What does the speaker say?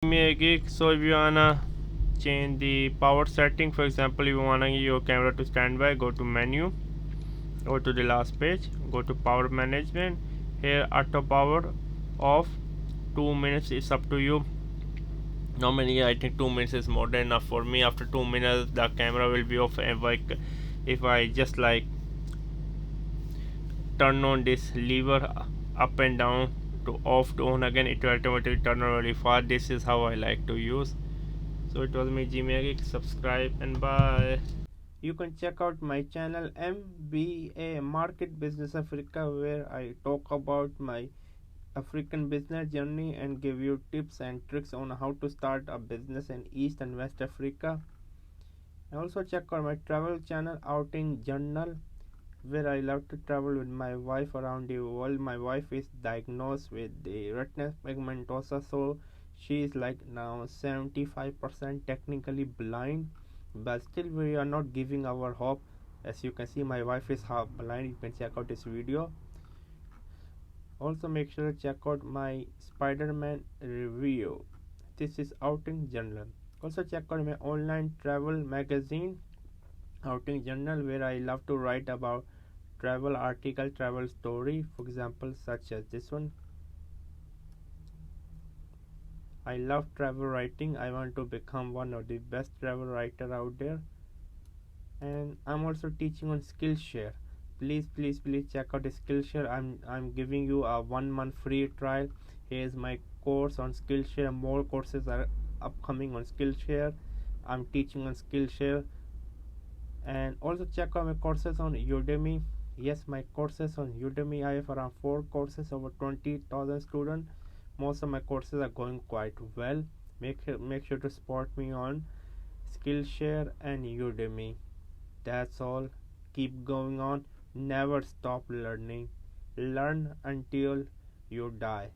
Me a gig. So if you wanna change the power setting, for example, if you wanna your camera to standby, go to menu, go to the last page, go to power management. Here auto power off. 2 minutes is up to you. Normally I think 2 minutes is more than enough for me. After 2 minutes the camera will be off, and if I just like turn on this lever up and down to off to on again, it will automatically turn on really fast. This is how I like to use. So it was me, Jimmy. Subscribe and bye. You can check out my channel MBA Market Business Africa, where I talk about my African business journey and give you tips and tricks on how to start a business in East and West Africa. And also check out my travel channel Outing Journal, where I love to travel with my wife around the world. My wife is diagnosed with the retinal pigmentosa, so she is like now 75% technically blind, but still we are not giving our hope. As you can see, my wife is half blind. You can check out this video. Also make sure to check out my Spider-Man review. This is Outing Journal. Also check out my online travel magazine Outing Journal, where I love to write about travel article, travel story, for example, such as this one. I love travel writing. I want to become one of the best travel writer out there. And I'm also teaching on Skillshare. Please check out Skillshare. I'm giving you a 1 month free trial. Here's my course on Skillshare. More courses are upcoming on Skillshare. I'm teaching on Skillshare. And also check out my courses on Udemy. Yes, my courses on Udemy, I have around 4 courses, over 20,000 students. Most of my courses are going quite well. Make sure to support me on Skillshare and Udemy. That's all. Keep going on. Never stop learning. Learn until you die.